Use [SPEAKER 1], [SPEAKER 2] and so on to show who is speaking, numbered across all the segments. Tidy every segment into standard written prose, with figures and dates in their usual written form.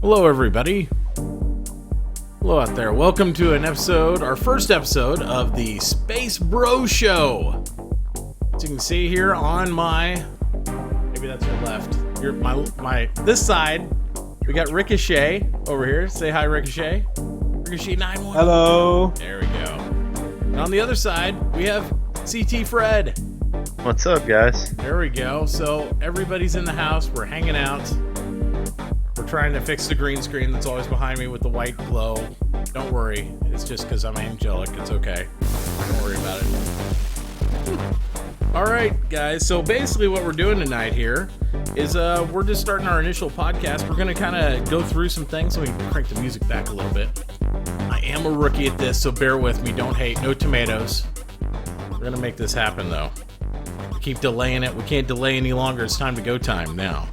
[SPEAKER 1] Hello, everybody. Hello out there. Welcome to our first episode of the Space Bro Show. As you can see here on maybe that's your left. This side, we got Ricochet over here. Say hi, Ricochet. Ricochet 91.
[SPEAKER 2] Hello.
[SPEAKER 1] There we go. And on the other side, we have CT Fred.
[SPEAKER 3] What's up, guys?
[SPEAKER 1] There we go. So everybody's in the house. We're hanging out. We're trying to fix the green screen that's always behind me with the white glow. Don't worry. It's just because I'm angelic. It's okay. Don't worry about it. All right, guys. So basically what we're doing tonight here is we're just starting our initial podcast. We're going to kind of go through some things so we can crank the music back a little bit. I am a rookie at this, so bear with me. Don't hate. No tomatoes. We're going to make this happen, though. Keep delaying it. We can't delay any longer. It's time to go time now.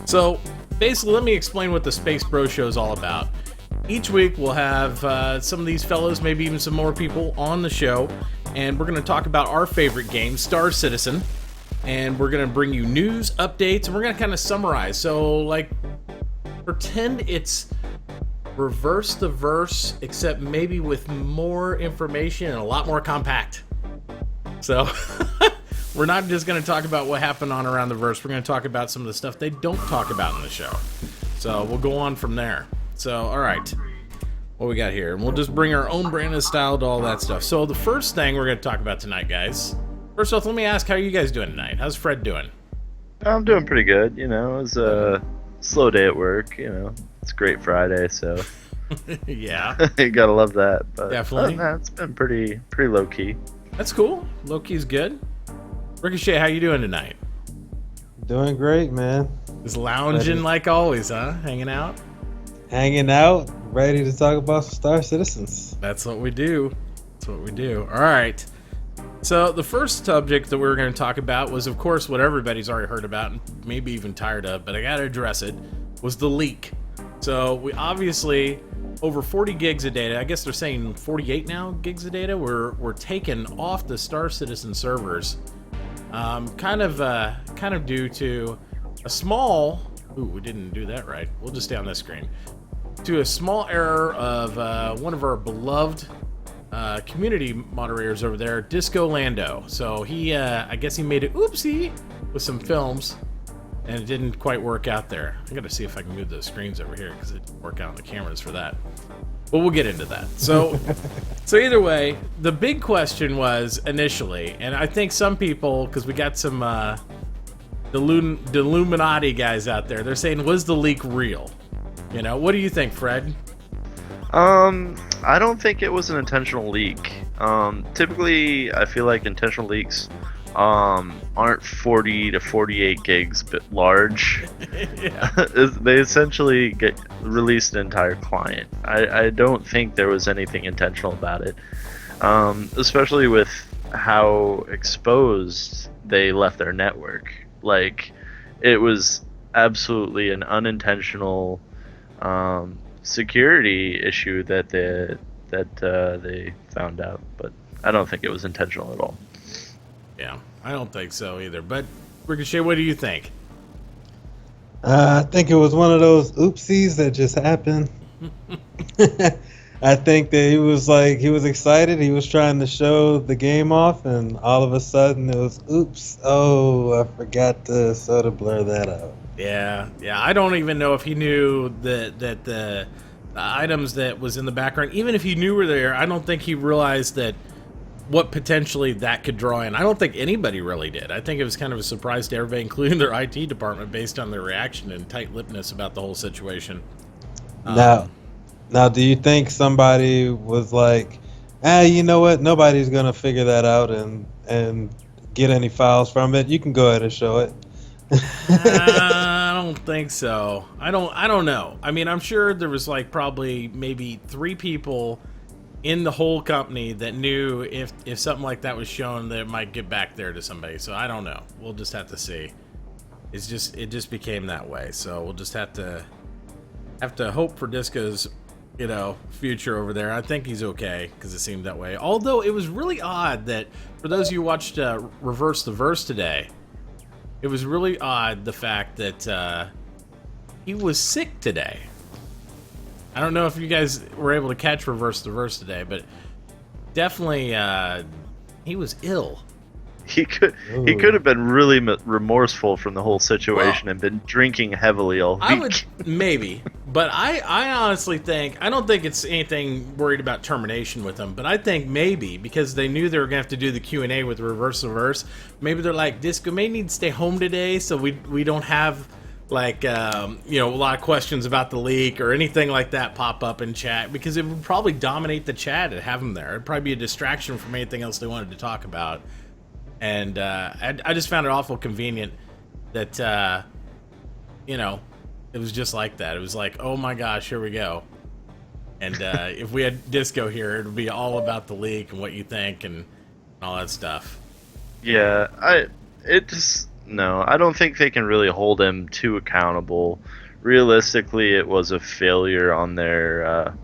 [SPEAKER 1] So basically, let me explain what the Space Bro Show is all about. Each week, we'll have some of these fellows, maybe even some more people on the show, and we're going to talk about our favorite game, Star Citizen, and we're going to bring you news, updates, and we're going to kind of summarize. So, like, pretend it's reverse the verse, except maybe with more information and a lot more compact. So we're not just going to talk about what happened on Around the Verse. We're going to talk about some of the stuff they don't talk about in the show. So we'll go on from there. So, all right. What we got here? And we'll just bring our own brand of style to all that stuff. So the first thing we're going to talk about tonight, guys. First off, let me ask, how are you guys doing tonight? How's Fred doing?
[SPEAKER 3] I'm doing pretty good. You know, it was a slow day at work. You know, it's a great Friday, so
[SPEAKER 1] Yeah.
[SPEAKER 3] you gotta love that. But
[SPEAKER 1] Definitely.
[SPEAKER 3] It's been pretty low key.
[SPEAKER 1] That's cool. Low-key's good. Ricochet, how you doing tonight?
[SPEAKER 2] Doing great, man.
[SPEAKER 1] Just lounging like always, huh? Hanging out?
[SPEAKER 2] Hanging out, ready to talk about Star Citizens.
[SPEAKER 1] That's what we do. That's what we do. All right. So the first subject that we were going to talk about was, of course, what everybody's already heard about and maybe even tired of, but I got to address it, was the leak. So we obviously, over 40 gigs of data, I guess they're saying 48 now gigs of data, were taken off the Star Citizen servers, kind of due to a small, we didn't do that right. We'll just stay on this screen. To a small error of one of our beloved community moderators over there, Disco Lando. So he, I guess he made an oopsie with some films, and it didn't quite work out there. I gotta see if I can move those screens over here because it didn't work out on the cameras for that. But we'll get into that. So, so either way, the big question was initially, and I think some people, because we got some the Illuminati guys out there, they're saying, was the leak real? You know, what do you think, Fred?
[SPEAKER 3] I don't think it was an intentional leak. Typically, I feel like intentional leaks aren't 40 to 48 gigs but large.
[SPEAKER 1] Yeah.
[SPEAKER 3] They essentially released an entire client. I don't think there was anything intentional about it, especially with how exposed they left their network. Like, it was absolutely an unintentional security issue that they found out, but I don't think it was intentional at all.
[SPEAKER 1] Yeah, I don't think so either. But Ricochet, what do you think?
[SPEAKER 2] I think it was one of those oopsies that just happened. I think that he was excited. He was trying to show the game off, and all of a sudden it was, oops, oh, I forgot to sort of blur that out.
[SPEAKER 1] Yeah. I don't even know if he knew that the items that was in the background, even if he knew were there, I don't think he realized that what potentially that could draw in. I don't think anybody really did. I think it was kind of a surprise to everybody, including their IT department, based on their reaction and tight-lippedness about the whole situation.
[SPEAKER 2] Now, do you think somebody was like, you know what? Nobody's gonna figure that out and get any files from it. You can go ahead and show it.
[SPEAKER 1] I don't think so. I don't know. I mean, I'm sure there was like probably maybe 3 people in the whole company that knew if something like that was shown that it might get back there to somebody. So I don't know. We'll just have to see. It just became that way. So we'll just have to hope for Disco's, future over there. I think he's okay because it seemed that way. Although it was really odd that for those of you who watched Reverse the Verse today, it was really odd the fact that he was sick today. I don't know if you guys were able to catch Reverse the Verse today, but definitely he was ill.
[SPEAKER 3] He could have been really remorseful from the whole situation and been drinking heavily all week.
[SPEAKER 1] I would maybe, but I honestly think I don't think it's anything worried about termination with them, but I think maybe because they knew they were gonna have to do the Q&A with Reverse the Verse, maybe they're like, Disco may need to stay home today, so we don't have like a lot of questions about the leak or anything like that pop up in chat, because it would probably dominate the chat and have them there. It'd probably be a distraction from anything else they wanted to talk about. And I just found it awful convenient that, it was just like that. It was like, oh my gosh, here we go. And if we had Disco here, it would be all about the leak and what you think and all that stuff.
[SPEAKER 3] Yeah, I don't think they can really hold him too accountable. Realistically, it was a failure on their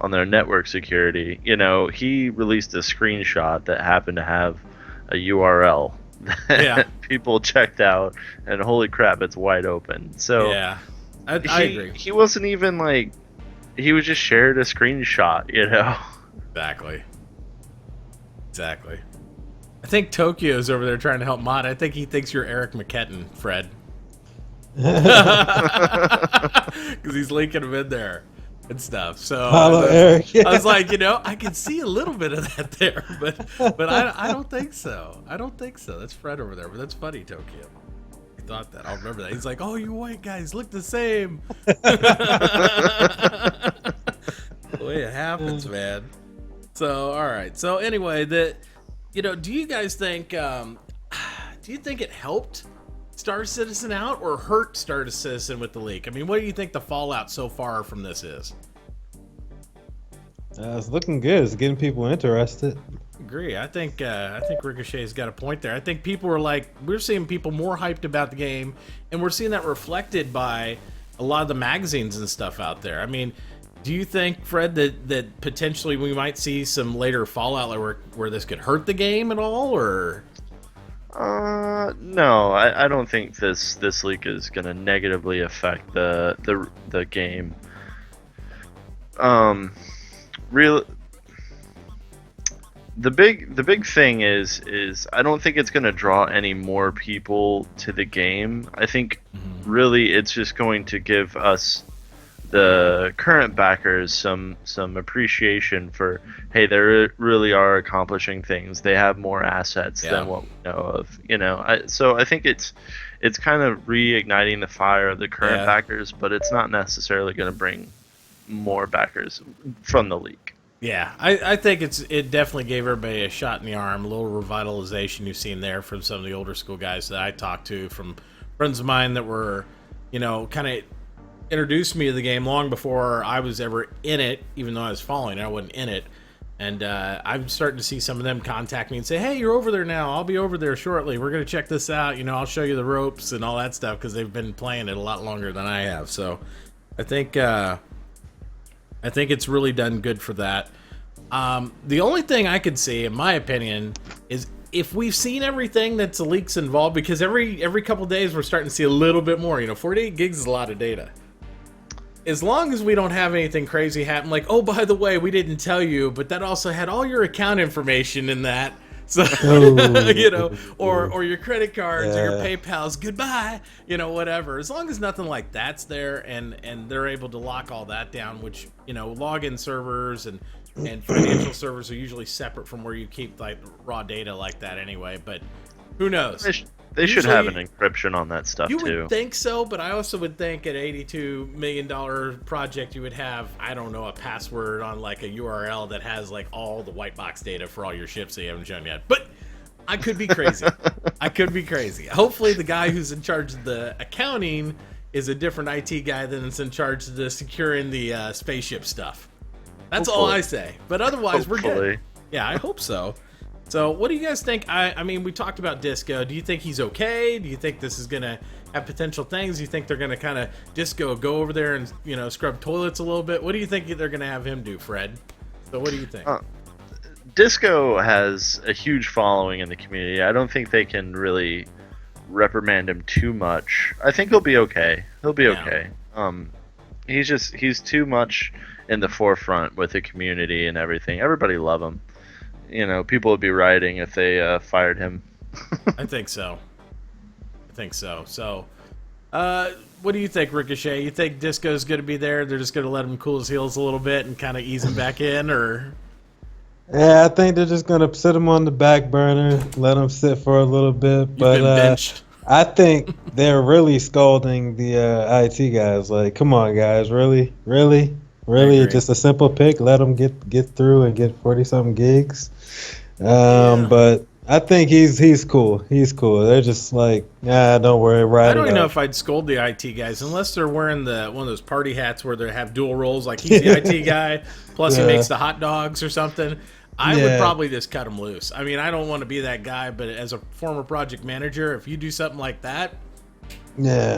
[SPEAKER 3] network security. He released a screenshot that happened to have a URL that people checked out, and holy crap, it's wide open. So
[SPEAKER 1] yeah, I agree.
[SPEAKER 3] He wasn't even like, he was just shared a screenshot,
[SPEAKER 1] Exactly. I think Tokyo's over there trying to help Mod. I think he thinks you're Eric McKetton, Fred. Because he's linking him in there and stuff. So
[SPEAKER 2] Eric.
[SPEAKER 1] I was like, I can see a little bit of that there, but I don't think so. I don't think so. That's Fred over there, but that's funny, Tokyo. He thought that. I'll remember that. He's like, oh, you white guys look the same. The way it happens, man. So, all right. So anyway, do you guys think, do you think it helped Star Citizen out or hurt Star Citizen with the leak? I mean, what do you think the fallout so far from this is?
[SPEAKER 2] It's looking good. It's getting people interested.
[SPEAKER 1] Agree. I think Ricochet's got a point there. I think people were like, we're seeing people more hyped about the game, and we're seeing that reflected by a lot of the magazines and stuff out there. I mean, do you think, Fred, that potentially we might see some later fallout where this could hurt the game at all, or?
[SPEAKER 3] No, I don't think this leak is going to negatively affect the game. The big thing is I don't think it's going to draw any more people to the game. I think really it's just going to give us, the current backers, some appreciation for, hey, they really are accomplishing things. They have more assets than what we know of. So I think it's kind of reigniting the fire of the current backers, but it's not necessarily going to bring more backers from the league.
[SPEAKER 1] Yeah, I think it definitely gave everybody a shot in the arm, a little revitalization you've seen there from some of the older school guys that I talked to, from friends of mine that were, kind of introduced me to the game long before I was ever in it, even though I was following it, I wasn't in it. And I'm starting to see some of them contact me and say, hey, you're over there now. I'll be over there shortly. We're going to check this out. I'll show you the ropes and all that stuff, because they've been playing it a lot longer than I have. So I think it's really done good for that. The only thing I could see, in my opinion, is if we've seen everything that's the leaks involved, because every couple days we're starting to see a little bit more. 48 gigs is a lot of data. As long as we don't have anything crazy happen, like, oh, by the way, we didn't tell you, but that also had all your account information in that. So, or your credit cards or your PayPals, goodbye, whatever. As long as nothing like that's there, and they're able to lock all that down, which, login servers and financial servers are usually separate from where you keep like raw data like that anyway, but who knows?
[SPEAKER 3] They should have an encryption on that stuff,
[SPEAKER 1] too.
[SPEAKER 3] You would
[SPEAKER 1] think so, but I also would think at $82 million project, you would have, I don't know, a password on like a URL that has like all the white box data for all your ships that you haven't shown yet. But I could be crazy. Hopefully the guy who's in charge of the accounting is a different IT guy than is in charge of the securing the spaceship stuff. That's all I say. But otherwise, we're good. Yeah, I hope so. So what do you guys think? I mean, we talked about Disco. Do you think he's okay? Do you think this is going to have potential things? Do you think they're going to kind of Disco go over there and, scrub toilets a little bit? What do you think they're going to have him do, Fred? So what do you think?
[SPEAKER 3] Disco has a huge following in the community. I don't think they can really reprimand him too much. I think he'll be okay. Okay. he's too much in the forefront with the community and everything. Everybody love him. You know, people would be rioting if they fired him.
[SPEAKER 1] I think so. So, what do you think, Ricochet? You think Disco's going to be there? They're just going to let him cool his heels a little bit and kind of ease him back in, or?
[SPEAKER 2] Yeah, I think they're just gonna sit him on the back burner, let him sit for a little bit.
[SPEAKER 1] You've
[SPEAKER 2] But
[SPEAKER 1] been benched.
[SPEAKER 2] I think they're really scolding the IT guys. Like, come on, guys, really?
[SPEAKER 1] agree.
[SPEAKER 2] Just a simple pick. Let them get through and get 40-something gigs.
[SPEAKER 1] Yeah.
[SPEAKER 2] But I think he's cool. He's cool. They're just like, don't worry, right?
[SPEAKER 1] I don't even know if I'd scold the IT guys unless they're wearing one of those party hats where they have dual roles, like he's the IT guy, plus he makes the hot dogs or something. I would probably just cut him loose. I mean, I don't want to be that guy, but as a former project manager, if you do something like that,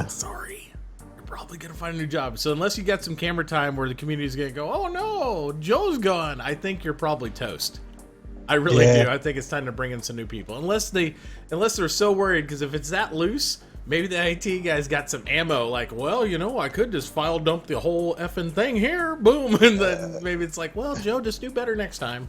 [SPEAKER 1] sorry, you're probably going to find a new job. So unless you got some camera time where the community's going to go, oh no, Joe's gone, I think you're probably toast. I really do. I think it's time to bring in some new people. Unless they're so worried, because if it's that loose, maybe the IT guys got some ammo. Like, well, I could just file dump the whole effing thing here, boom, and then maybe it's like, well, Joe, just do better next time.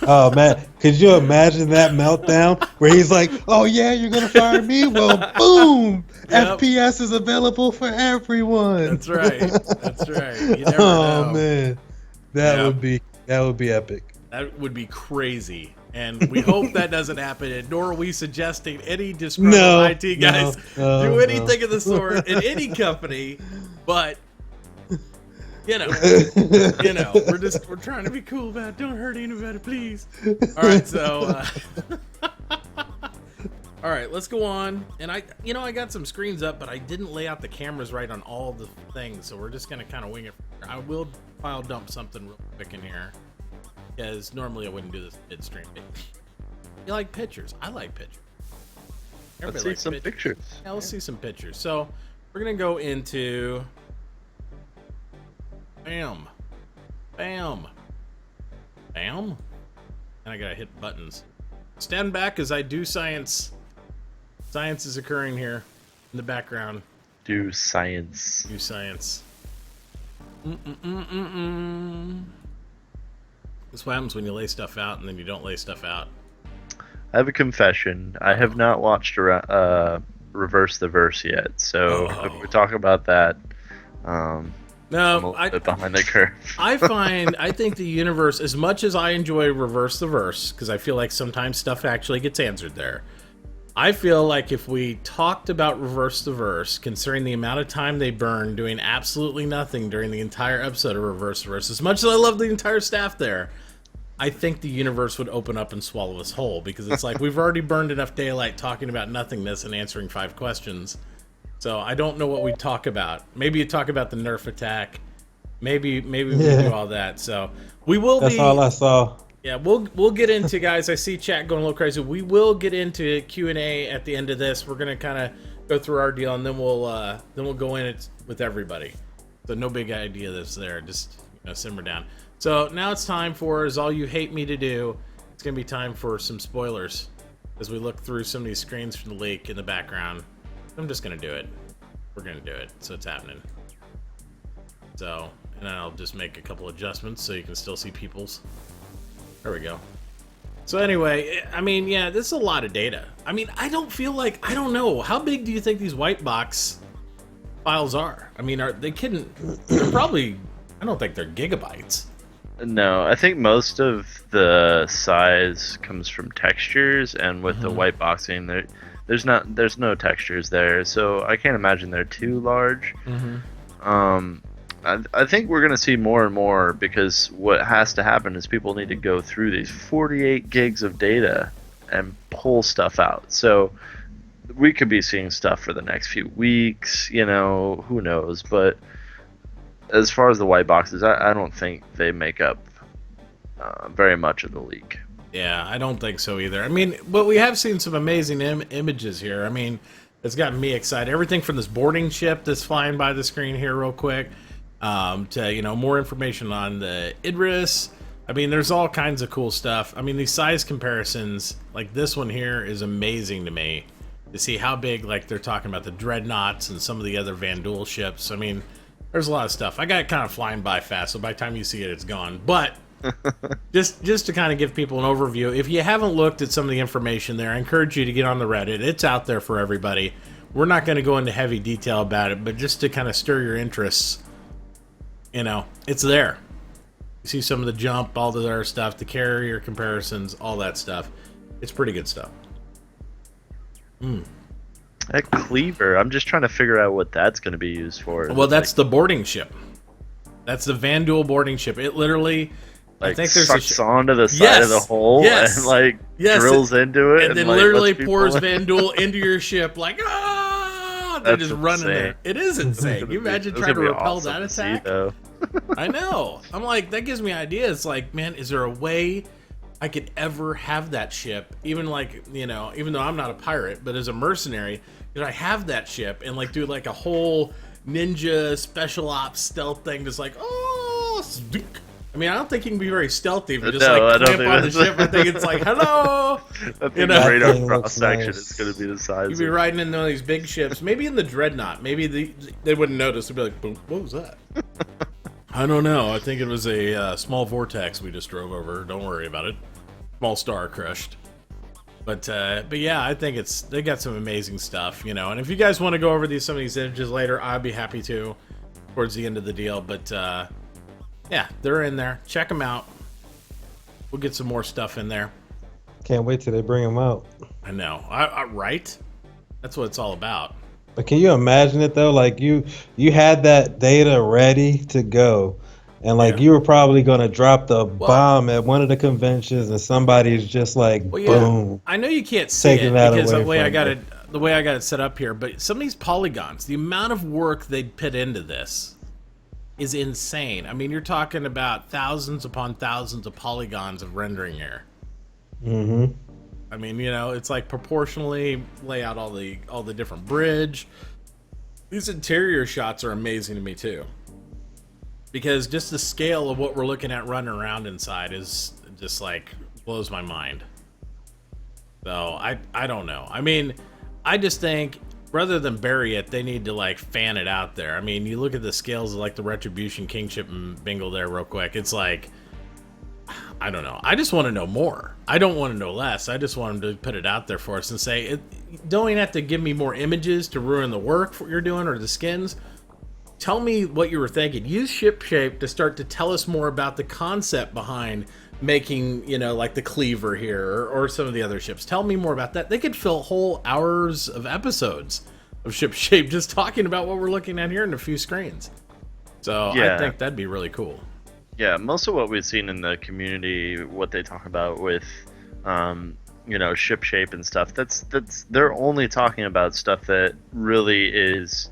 [SPEAKER 2] Oh man, could you imagine that meltdown where he's like, "Oh yeah, you're gonna fire me? Well, boom!
[SPEAKER 1] Yep.
[SPEAKER 2] FPS is available for everyone."
[SPEAKER 1] That's right. You never know.
[SPEAKER 2] Oh man, that would be epic.
[SPEAKER 1] That would be crazy. And we hope that doesn't happen, and nor are we suggesting any disgruntled IT guys do anything of the sort in any company. But we're trying to be cool about it. Don't hurt anybody, please. All right, so all right, let's go on. And I got some screens up, but I didn't lay out the cameras right on all the things, so we're just gonna kind of wing it. I will file dump something real quick in here, because normally I wouldn't do this midstream. You like pictures? I like pictures.
[SPEAKER 3] Let's see some pictures.
[SPEAKER 1] Yeah, let's see some pictures. So we're gonna go into bam, and I gotta hit buttons. Stand back as I do science. Science is occurring here in the background.
[SPEAKER 3] Do science.
[SPEAKER 1] This is what happens when you lay stuff out and then you don't lay stuff out.
[SPEAKER 3] I have a confession. I have not watched Reverse the Verse yet, so if we talk about that, I'm a little bit behind the curve.
[SPEAKER 1] I think the universe, as much as I enjoy Reverse the Verse, because I feel like sometimes stuff actually gets answered there, I feel like if we talked about Reverse the Verse, considering the amount of time they burned doing absolutely nothing during the entire episode of Reverse the Verse, as much as I love the entire staff there, I think the universe would open up and swallow us whole, because it's like we've already burned enough daylight talking about nothingness and answering 5 questions. So I don't know what we talk about. Maybe you talk about the Nerf attack. Maybe we do all that. So we will.
[SPEAKER 2] That's all I saw.
[SPEAKER 1] Yeah, we'll get into, guys. I see chat going a little crazy. We will get into Q&A at the end of this. We're gonna kind of go through our deal, and then we'll go in it with everybody. So no big idea that's there. Just simmer down. So now it's time for, as all you hate me to do, it's gonna be time for some spoilers as we look through some of these screens from the leak in the background. I'm just gonna do it. We're gonna do it. So it's happening. So, and then I'll just make a couple adjustments so you can still see people's. There we go. So anyway, I mean, yeah, this is a lot of data. I mean, I don't know. How big do you think these white box files are? I mean, they're probably, I don't think they're gigabytes.
[SPEAKER 3] No, I think most of the size comes from textures, and with the white boxing, there's no textures there, so I can't imagine they're too large. I think we're going to see more and more, because what has to happen is people need to go through these 48 gigs of data and pull stuff out. So we could be seeing stuff for the next few weeks, who knows. But as far as the white boxes, I don't think they make up very much of the leak.
[SPEAKER 1] Yeah, I don't think so either. I mean, but we have seen some amazing images here. I mean, it's gotten me excited. Everything from this boarding ship that's flying by the screen here real quick, to more information on the Idris. I mean, there's all kinds of cool stuff. I mean, these size comparisons, like this one here, is amazing to me to see how big, like they're talking about the dreadnoughts and some of the other Vanduul ships. I mean, There's a lot of stuff. I got it kind of flying by fast, so by the time you see it, it's gone. But just to kind of give people an overview, if you haven't looked at some of the information there, I encourage you to get on the Reddit. It's out there for everybody. We're not going to go into heavy detail about it, but just to kind of stir your interests, it's there. You see some of the jump, all the other stuff, the carrier comparisons, all that stuff. It's pretty good stuff.
[SPEAKER 3] That cleaver, I'm just trying to figure out what that's going to be used for.
[SPEAKER 1] Well, that's the boarding ship. That's the Vanduul boarding ship. It literally, I think there's
[SPEAKER 3] sucks onto the side of the hole and drills into it.
[SPEAKER 1] And then literally pours Vanduul into your ship like, they're just running there. It is insane. Can you imagine trying to repel that attack? I know. I'm like, that gives me ideas. Like, man, is there a way I could ever have that ship? Even like, even though I'm not a pirate, but as a mercenary, could I have that ship and like do like a whole ninja special ops stealth thing? Just like, I mean, I don't think you can be very stealthy, but just clamp on the ship. I think it's like, hello.
[SPEAKER 3] I think the radar cross section is going to be the size.
[SPEAKER 1] You'd be riding in one of these big ships, maybe in the Dreadnought. Maybe they wouldn't notice. They'd be like, boom, what was that? I don't know. I think it was a small vortex we just drove over. Don't worry about it. Small star crushed. But yeah, I think they got some amazing stuff, And if you guys want to go over some of these images later, I'd be happy to towards the end of the deal. But yeah, they're in there. Check them out. We'll get some more stuff in there.
[SPEAKER 2] Can't wait till they bring them out.
[SPEAKER 1] I know. Right? That's what it's all about.
[SPEAKER 2] But can you imagine it though? Like you had that data ready to go, and like you were probably going to drop the bomb at one of the conventions, and somebody's just like, boom.
[SPEAKER 1] I know you can't see it because the way I got it set up here, but some of these polygons, the amount of work they put into this is insane. I mean, you're talking about thousands upon thousands of polygons of rendering error.
[SPEAKER 2] Mm-hmm.
[SPEAKER 1] I mean, it's like proportionally lay out all the different bridge. These interior shots are amazing to me too, because just the scale of what we're looking at running around inside is just like blows my mind. So I don't know. I mean, I just think rather than bury it, they need to like fan it out there. I mean, you look at the scales of like the Retribution Kingship and Bingle there real quick. It's like, I don't know. I just want to know more. I don't want to know less. I just want them to put it out there for us and say, don't even have to give me more images to ruin the work what you're doing or the skins. Tell me what you were thinking. Use ship shape to start to tell us more about the concept behind making, like the cleaver here or some of the other ships. Tell me more about that. They could fill whole hours of episodes of ship shape just talking about what we're looking at here in a few screens. So I think that'd be really cool.
[SPEAKER 3] Yeah, most of what we've seen in the community, what they talk about with, ship shape and stuff, that's they're only talking about stuff that really is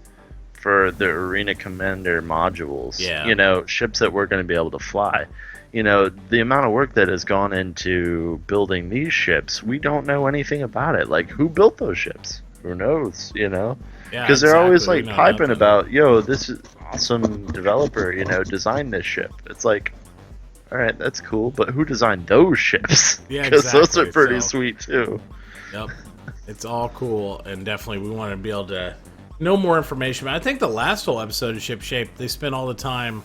[SPEAKER 3] for the Arena Commander modules. Yeah. Ships that we're going to be able to fly. The amount of work that has gone into building these ships, we don't know anything about it. Like, who built those ships? Who knows? Because they're always like piping about, this is awesome developer, designed this ship. It's like, all right, that's cool, but who designed those ships?
[SPEAKER 1] Yeah,
[SPEAKER 3] because those are pretty sweet too.
[SPEAKER 1] Yep, it's all cool, and definitely we want to be able to know more information. But I think the last whole episode of Ship Shape, they spent all the time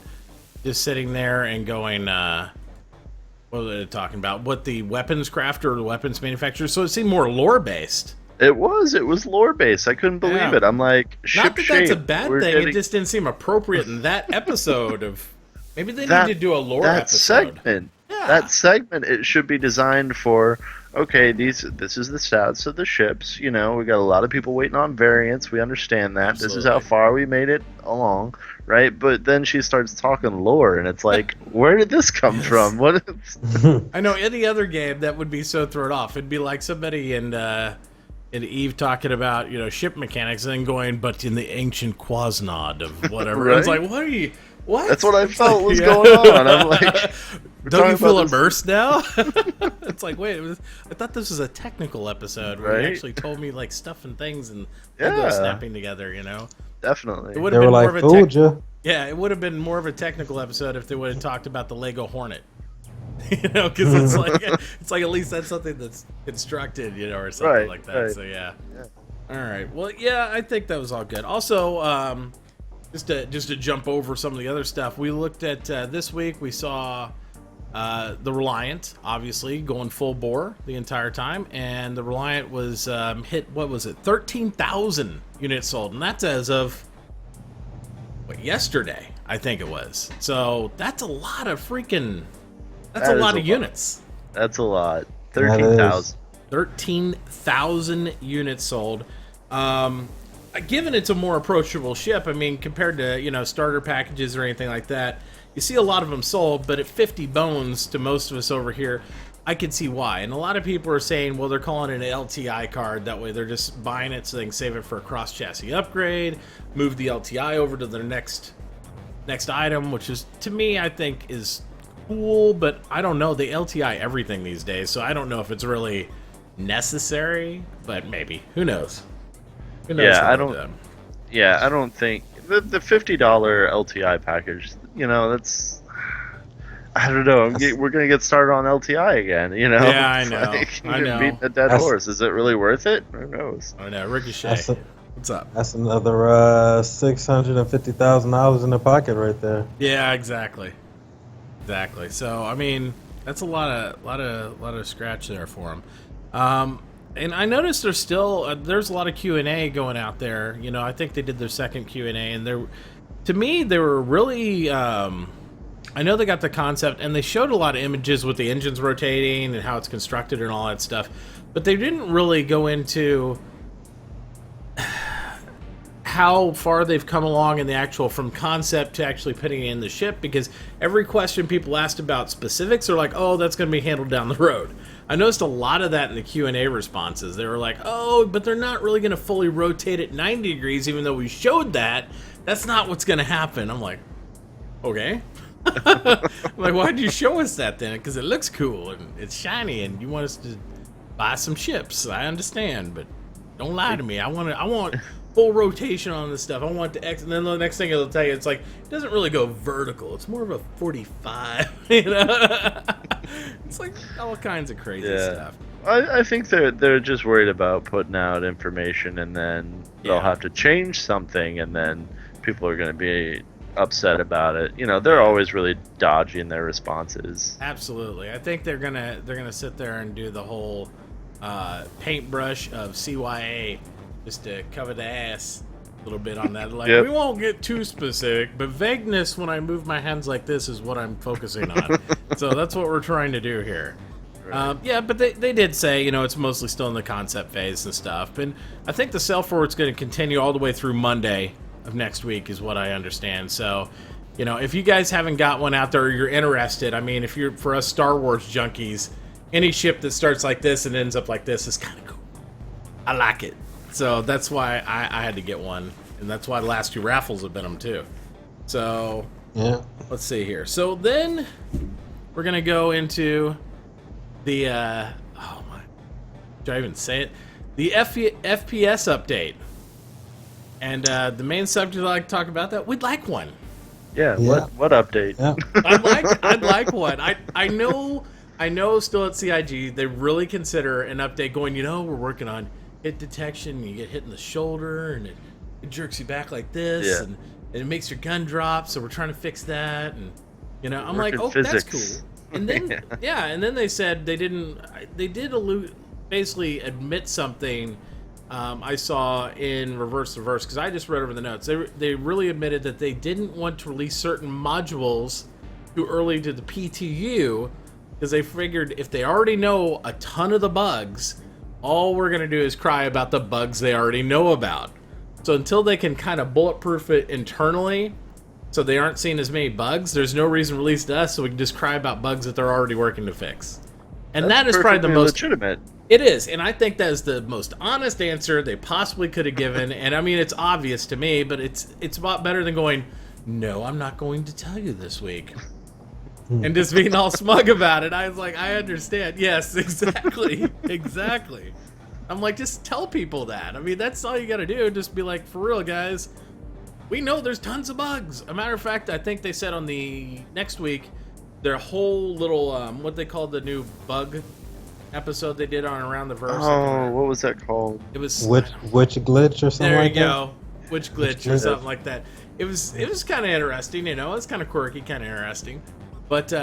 [SPEAKER 1] just sitting there and going, what were they talking about? What the weapons crafter or the weapons manufacturer? So it seemed more lore based.
[SPEAKER 3] It was lore based. I couldn't believe it. I'm like,
[SPEAKER 1] not that that's a bad thing. It just didn't seem appropriate in that episode of. Maybe they need to do a lore episode.
[SPEAKER 3] That segment, it should be designed for. Okay, this is the stats of the ships. We got a lot of people waiting on variants. We understand that.
[SPEAKER 1] Absolutely.
[SPEAKER 3] This is how far we made it along, right? But then she starts talking lore, and it's like, where did this come from? What?
[SPEAKER 1] I know any other game that would be so thrown off. It'd be like somebody in Eve talking about ship mechanics and then going, but in the ancient Quasnod of whatever.
[SPEAKER 3] Right?
[SPEAKER 1] It's like, what are you? What?
[SPEAKER 3] That's what I felt was going on. I'm like,
[SPEAKER 1] don't you feel immersed now? It's like, wait, I thought this was a technical episode where you actually told me like stuff and things and Lego snapping together.
[SPEAKER 3] Definitely.
[SPEAKER 1] It would
[SPEAKER 2] They
[SPEAKER 1] have
[SPEAKER 2] were
[SPEAKER 1] been
[SPEAKER 2] like, fooled you.
[SPEAKER 1] Yeah, it would have been more of a technical episode if they would have talked about the Lego Hornet. Because it's like at least that's something that's constructed, or something like that. Right. So yeah. All right. Well, yeah, I think that was all good. Also, just to jump over some of the other stuff, we looked at this week. We saw the Reliant, obviously, going full bore the entire time, and the Reliant was hit, what was it, 13,000 units sold, and that's as of yesterday, I think it was. So that's a lot of freaking, that's a lot of units.
[SPEAKER 3] That's a lot. 13,000.
[SPEAKER 1] 13,000 units sold. Given it's a more approachable ship, I mean, compared to, starter packages or anything like that, you see a lot of them sold, but at 50 bones to most of us over here, I could see why. And a lot of people are saying, well, they're calling it an LTI card. That way they're just buying it so they can save it for a cross-chassis upgrade, move the LTI over to their next item, which is, to me, I think is cool, but I don't know. They LTI everything these days, so I don't know if it's really necessary, but maybe. Who knows? Who knows?
[SPEAKER 3] Yeah, I don't think the $50 LTI package, that's, I don't know. We're gonna get started on LTI again,
[SPEAKER 1] Yeah, I know. I know.
[SPEAKER 3] Beating a dead horse. Is it really worth it? Who knows?
[SPEAKER 1] I know. Ricochet. What's up?
[SPEAKER 2] That's another $650,000 in the pocket right there.
[SPEAKER 1] Yeah, exactly. So I mean, that's a lot of scratch there for them. And I noticed there's still there's a lot of Q&A going out there. I think they did their second Q&A, and to me they were really. I know they got the concept, and they showed a lot of images with the engines rotating and how it's constructed and all that stuff, but they didn't really go into how far they've come along in the actual from concept to actually putting it in the ship, because every question people asked about specifics are like, oh, that's going to be handled down the road. I noticed a lot of that in the Q&A responses. They were like, oh, but they're not really going to fully rotate it 90 degrees, even though we showed that. That's not what's going to happen. I'm like, okay. Like, why'd you show us that then? Because it looks cool and it's shiny and you want us to buy some ships. I understand, but don't lie to me. I want full rotation on this stuff. I want the X, and then the next thing it'll tell you, it's like, it doesn't really go vertical. It's more of a 45, It's like all kinds of crazy stuff.
[SPEAKER 3] I think they're just worried about putting out information, and then they'll have to change something, and then people are going to be upset about it. They're always really dodgy in their responses.
[SPEAKER 1] Absolutely. I think they're gonna sit there and do the whole paintbrush of CYA just to cover the ass a little bit on that. Like, we won't get too specific, but vagueness when I move my hands like this is what I'm focusing on. So that's what we're trying to do here. Right. But they did say, it's mostly still in the concept phase and stuff. And I think the sell forward's going to continue all the way through Monday of next week is what I understand. So, if you guys haven't got one out there or you're interested, I mean, if you're, for us Star Wars junkies, any ship that starts like this and ends up like this is kind of cool. I like it. So that's why I had to get one, and that's why the last two raffles have been them too. So let's see here. So then we're gonna go into the should I even say it? The FPS update, and the main subject I'd like to talk about that we'd like one.
[SPEAKER 3] Yeah. What update?
[SPEAKER 2] Yeah.
[SPEAKER 1] I'd like one. I know. Still at CIG, they really consider an update going. We're working on hit detection. You get hit in the shoulder, and it jerks you back like this, and it makes your gun drop. So we're trying to fix that, and I'm like, oh,
[SPEAKER 3] physics.
[SPEAKER 1] That's cool. And then and then they said they did basically admit something. I saw in reverse because I just read over the notes. They really admitted that they didn't want to release certain modules too early to the PTU, because they figured if they already know a ton of the bugs, all we're going to do is cry about the bugs they already know about. So until they can kind of bulletproof it internally, so they aren't seeing as many bugs, there's no reason to release to us, so we can just cry about bugs that they're already working to fix. And that is probably the most
[SPEAKER 3] legitimate.
[SPEAKER 1] It is, and I think that is the most honest answer they possibly could have given. And I mean, it's obvious to me, but it's a lot better than going, no, I'm not going to tell you this week. And just being all smug about it. I was like, I understand. Yes, exactly. Exactly. I'm like, just tell people that. I mean, that's all you got to do. Just be like, for real, guys. We know there's tons of bugs. A matter of fact, I think they said on the next week, their whole little, what they called the new bug episode they did on Around the Verse.
[SPEAKER 3] Oh, what was that called?
[SPEAKER 1] It was...
[SPEAKER 2] Which glitch or something like that?
[SPEAKER 1] There you go. Which glitch or something like that. it was kind of interesting. You know, it's kind of quirky, kind of interesting. But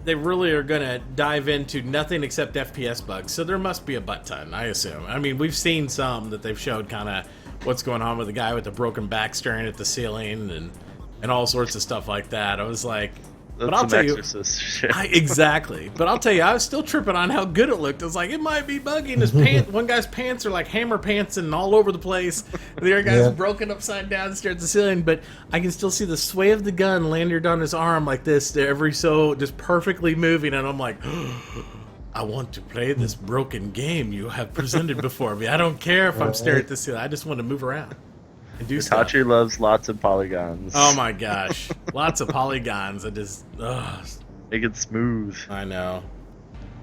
[SPEAKER 1] they really are going to dive into nothing except FPS bugs. So there must be a butt ton, I assume. I mean, we've seen some that they've showed kind of what's going on with the guy with the broken back staring at the ceiling and all sorts of stuff like that. I was like,
[SPEAKER 3] That's
[SPEAKER 1] but I'll tell you,
[SPEAKER 3] shit.
[SPEAKER 1] exactly. But I'll tell you, I was still tripping on how good it looked. I was like, it might be buggy. And his one guy's pants are like hammer pants and all over the place. The other guy's broken upside down, staring at the ceiling. But I can still see the sway of the gun landed on his arm like this, every so just perfectly moving. And I'm like, I want to play this broken game you have presented before me. I don't care if I'm staring at the ceiling. I just want to move around.
[SPEAKER 3] Mitauchi loves lots of polygons.
[SPEAKER 1] Oh my gosh. Lots of polygons. I just
[SPEAKER 3] make it smooth.
[SPEAKER 1] I know.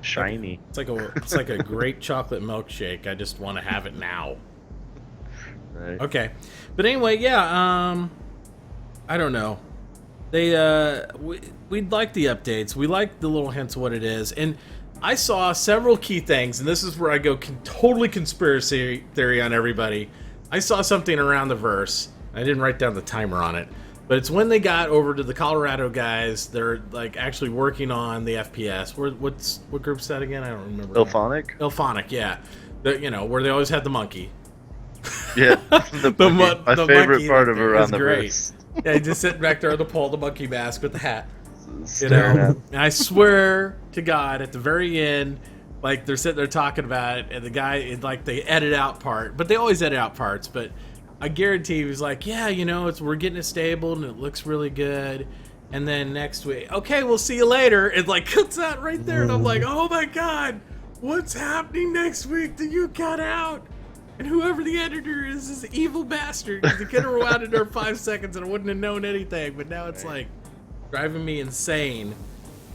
[SPEAKER 3] Shiny.
[SPEAKER 1] It's like a great chocolate milkshake. I just want to have it now.
[SPEAKER 3] Right.
[SPEAKER 1] Okay. But anyway, yeah, I don't know. We like the updates. We like the little hints of what it is. And I saw several key things, and this is where I go totally conspiracy theory on everybody. I saw something around the verse. I didn't write down the timer on it, but it's when they got over to the Colorado guys. They're like actually working on the FPS. What group's that again? I don't remember.
[SPEAKER 3] Ilphonic?
[SPEAKER 1] Ilphonic, yeah. Where they always had the monkey.
[SPEAKER 3] Yeah, my favorite part of around the verse.
[SPEAKER 1] Yeah, he just sitting back there on the pole, the monkey mask with the hat. And I swear to God, at the very end, like they're sitting there talking about it, and the guy, like they edit out part, but they always edit out parts. But I guarantee he was like, "Yeah, we're getting it stable, and it looks really good." And then next week, okay, we'll see you later. It like cuts out right there, and I'm like, "Oh my God, what's happening next week that you cut out?" And whoever the editor is an evil bastard. He could have rewound it there 5 seconds, and I wouldn't have known anything. But now it's like driving me insane.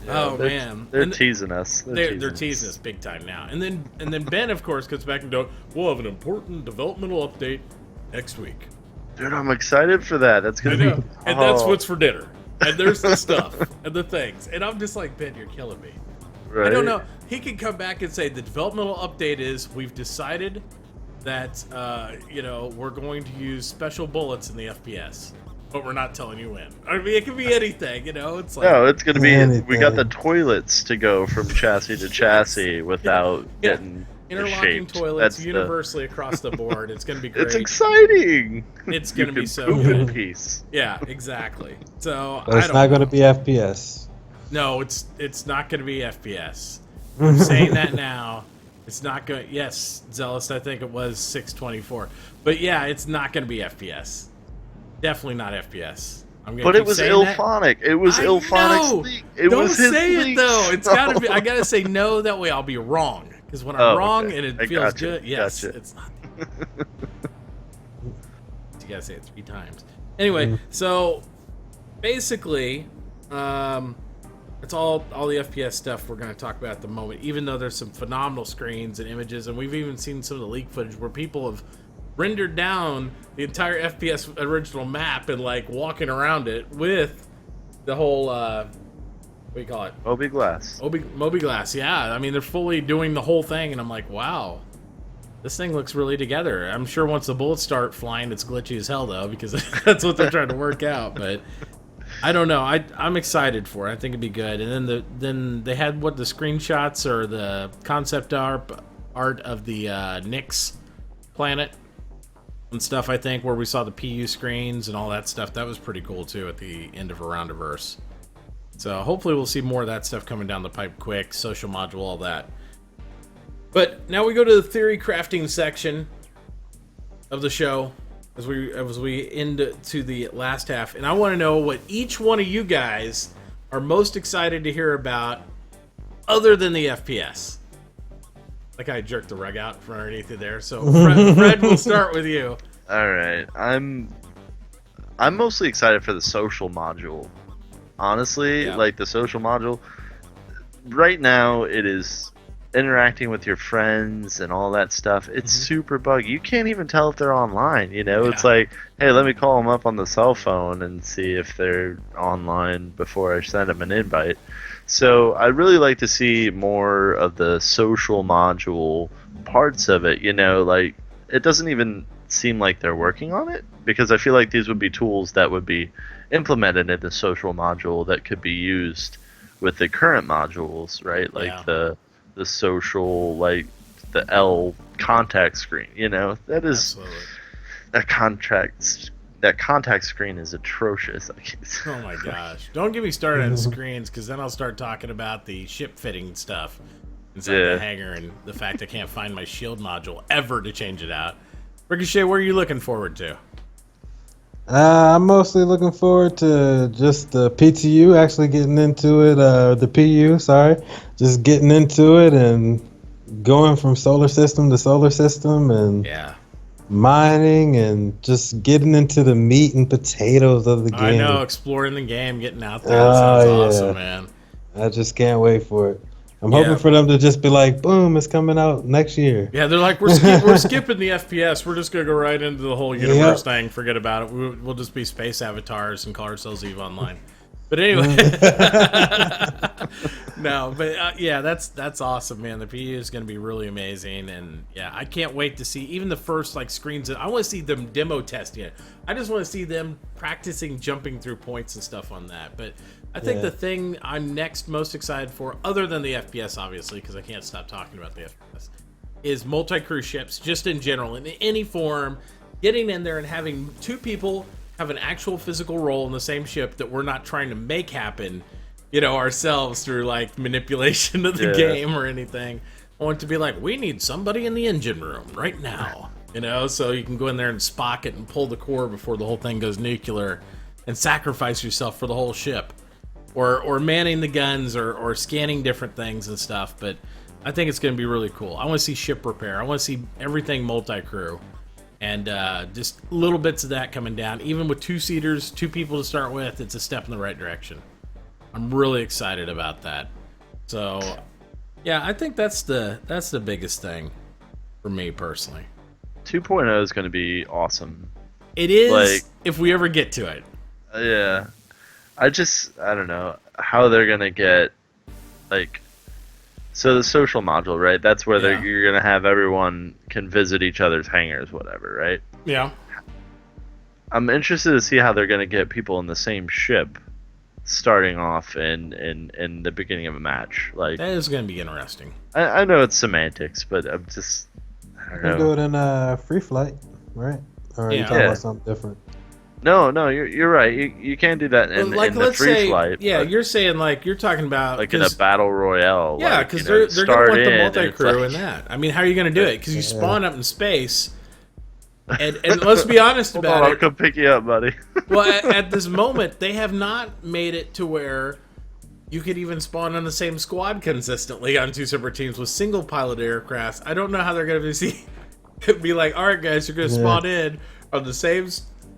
[SPEAKER 1] Yeah, man,
[SPEAKER 3] they're teasing us.
[SPEAKER 1] They're teasing us big time now. And then Ben, of course, comes back and goes, "We'll have an important developmental update next week."
[SPEAKER 3] Dude, I'm excited for that. That's gonna be,
[SPEAKER 1] and that's what's for dinner. And there's the stuff and the things. And I'm just like, Ben, you're killing me. Right? I don't know. He can come back and say the developmental update is we've decided that we're going to use special bullets in the FPS. But we're not telling you when. I mean, it could be anything, It's like
[SPEAKER 3] no, it's gonna be. Anything. We got the toilets to go from chassis to chassis without getting
[SPEAKER 1] interlocking toilets universally across the board. It's gonna be great.
[SPEAKER 3] It's exciting.
[SPEAKER 1] It's gonna be so
[SPEAKER 3] poop
[SPEAKER 1] good.
[SPEAKER 3] In peace.
[SPEAKER 1] Yeah, exactly. So
[SPEAKER 2] but it's not gonna be FPS.
[SPEAKER 1] No, it's not gonna be FPS. I'm saying that now. It's not going. Yes, Zealous. I think it was 624. But yeah, it's not gonna be FPS. Definitely not FPS.
[SPEAKER 3] But it was Ilphonic. It was Ilphonic's leak.
[SPEAKER 1] Don't say it though. It's gotta be. I gotta say no. That way I'll be wrong. Because when I'm wrong and it feels good, yes, it's not. You gotta say it 3 times. Anyway, so basically, it's all the FPS stuff we're gonna talk about at the moment. Even though there's some phenomenal screens and images, and we've even seen some of the leak footage where people have rendered down the entire FPS original map and like walking around it with the whole what do you call it?
[SPEAKER 3] Moby Glass.
[SPEAKER 1] Moby Glass, yeah. I mean, they're fully doing the whole thing, and I'm like, wow, this thing looks really together. I'm sure once the bullets start flying, it's glitchy as hell though, because that's what they're trying to work out. But I don't know. I'm excited for it. I think it'd be good. And then they had the screenshots or the concept art of the Nyx planet and stuff, I think, where we saw the PU screens and all that stuff. That was pretty cool too at the end of Aroundiverse. So hopefully we'll see more of that stuff coming down the pipe quick, social module, all that. But now we go to the theory crafting section of the show as we end to the last half, and I want to know what each one of you guys are most excited to hear about other than the FPS. Like I jerked the rug out from underneath you there. So Fred, we'll start with you.
[SPEAKER 3] All right, I'm mostly excited for the social module. Honestly, like the social module. Right now, it is interacting with your friends and all that stuff. It's super buggy. You can't even tell if they're online. It's like, hey, let me call them up on the cell phone and see if they're online before I send them an invite. So I'd really like to see more of the social module parts of it. Like it doesn't even seem like they're working on it, because I feel like these would be tools that would be implemented in the social module that could be used with the current modules, right? Like the social, like the L contact screen. That is
[SPEAKER 1] Absolutely.
[SPEAKER 3] that contact screen is atrocious.
[SPEAKER 1] Oh my gosh! Don't get me started on screens, because then I'll start talking about the ship fitting stuff inside the hangar and the fact I can't find my shield module ever to change it out. Ricochet, what are you looking forward to?
[SPEAKER 2] I'm mostly looking forward to just the PTU, actually getting into it, the PU, sorry. Just getting into it and going from solar system to solar system and mining and just getting into the meat and potatoes of the game.
[SPEAKER 1] I know, exploring the game, getting out there. That sounds awesome, man.
[SPEAKER 2] I just can't wait for it. I'm hoping for them to just be like, boom, it's coming out next year.
[SPEAKER 1] Yeah, they're like, we're skipping the FPS. We're just going to go right into the whole universe thing. Forget about it. We'll just be space avatars and call ourselves EVE Online. But anyway. No, but that's awesome, man. The PU is going to be really amazing. And yeah, I can't wait to see even the first screens. I want to see them demo testing it. I just want to see them practicing jumping through points and stuff on that. But I think the thing I'm next most excited for, other than the FPS, obviously, because I can't stop talking about the FPS, is multi-crew ships, just in general, in any form, getting in there and having two people have an actual physical role in the same ship that we're not trying to make happen, ourselves through manipulation of the game or anything. I want it to be like, we need somebody in the engine room right now, so you can go in there and Spock it and pull the core before the whole thing goes nuclear and sacrifice yourself for the whole ship. Or manning the guns or scanning different things and stuff. But I think it's going to be really cool. I want to see ship repair. I want to see everything multi-crew. And just little bits of that coming down. Even with two-seaters, two people to start with, it's a step in the right direction. I'm really excited about that. So, yeah, I think that's the biggest thing for me personally.
[SPEAKER 3] 2.0 is going to be awesome.
[SPEAKER 1] It is, if we ever get to it.
[SPEAKER 3] Yeah. I don't know how they're going to get, so the social module, right? That's where you're going to have everyone can visit each other's hangars, whatever, right?
[SPEAKER 1] Yeah.
[SPEAKER 3] I'm interested to see how they're going to get people in the same ship starting off in the beginning of a match. That
[SPEAKER 1] is going to be interesting.
[SPEAKER 3] I know it's semantics, but I'm just, I don't know.
[SPEAKER 2] You do it in free flight, right? Or are you talking about something different?
[SPEAKER 3] No, you're right. You can't do that in the free flight.
[SPEAKER 1] Yeah, you're saying you're talking about
[SPEAKER 3] in a battle royale.
[SPEAKER 1] Yeah, because they're going to want the multi-crew in that. I mean, how are you going to do it? Because you spawn up in space, and let's be honest about it.
[SPEAKER 3] I'll come pick you up, buddy.
[SPEAKER 1] Well, at this moment, they have not made it to where you could even spawn on the same squad consistently on two separate teams with single pilot aircrafts. I don't know how they're going to be like, all right, guys, you're going to spawn in on the same.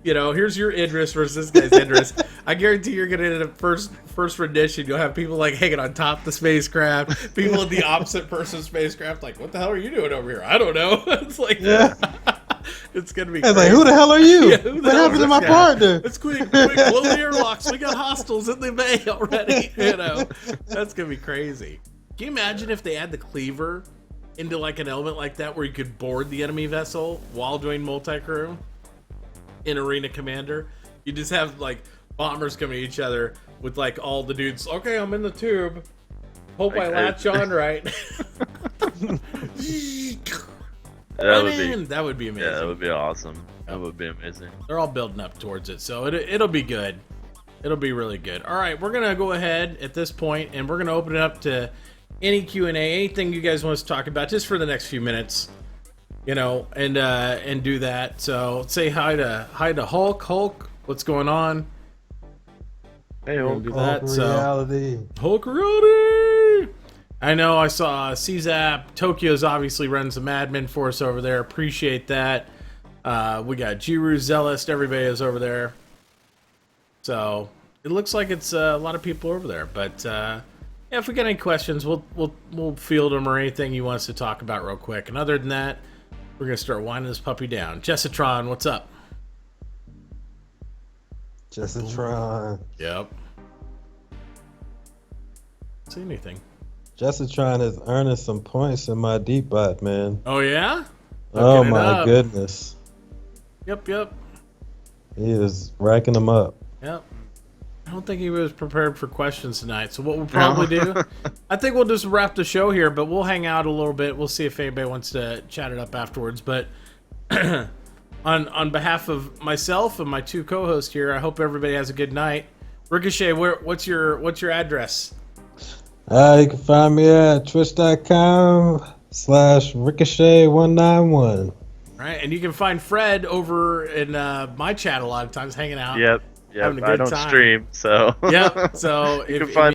[SPEAKER 1] Here's your Idris versus this guy's Idris. I guarantee you're gonna end up first rendition. You'll have people hanging on top of the spacecraft, people in the opposite person's spacecraft. What the hell are you doing over here? I don't know. It's it's gonna be.
[SPEAKER 2] It's who the hell are you? What happened to my partner?
[SPEAKER 1] Let's quick, blow the airlocks. We got hostiles in the bay already. That's gonna be crazy. Can you imagine if they add the cleaver into an element like that, where you could board the enemy vessel while doing multi-crew? In Arena Commander, you just have bombers coming at each other with all the dudes. Okay, I'm in the tube. Hope I latch on right. That would be amazing.
[SPEAKER 3] Yeah, that would be awesome. That would be amazing.
[SPEAKER 1] They're all building up towards it, so it'll be good. It'll be really good. All right, we're gonna go ahead at this point, and we're gonna open it up to any Q&A, anything you guys want us to talk about, just for the next few minutes. And do that. So say hi to Hulk. Hulk, what's going on?
[SPEAKER 3] Hey, Hulk.
[SPEAKER 1] Do that.
[SPEAKER 2] Reality.
[SPEAKER 1] Hulk reality. I know. I saw CZAP. Tokyo's obviously running some admin for us over there. Appreciate that. We got Jiru Zealous. Everybody is over there. So it looks like it's a lot of people over there. But if we get any questions, we'll field them, or anything you want us to talk about real quick. And other than that, we're going to start winding this puppy down. Jessitron, what's up?
[SPEAKER 2] Jessitron.
[SPEAKER 1] Yep. See anything?
[SPEAKER 2] Jessitron is earning some points in my deep bot, man.
[SPEAKER 1] Oh, yeah?
[SPEAKER 2] Oh, my goodness.
[SPEAKER 1] Yep.
[SPEAKER 2] He is racking them up.
[SPEAKER 1] Yep. I don't think he was prepared for questions tonight. So what we'll probably do, I think we'll just wrap the show here, but we'll hang out a little bit. We'll see if anybody wants to chat it up afterwards. But on behalf of myself and my two co-hosts here, I hope everybody has a good night. Ricochet, what's your address?
[SPEAKER 2] You can find me at twitch.com/ricochet191.
[SPEAKER 1] Right, and you can find Fred over in my chat a lot of times, hanging out.
[SPEAKER 3] Yep.
[SPEAKER 1] Having a
[SPEAKER 3] I
[SPEAKER 1] good
[SPEAKER 3] don't
[SPEAKER 1] time.
[SPEAKER 3] stream, so
[SPEAKER 1] Yep. So
[SPEAKER 3] you
[SPEAKER 1] if
[SPEAKER 3] can find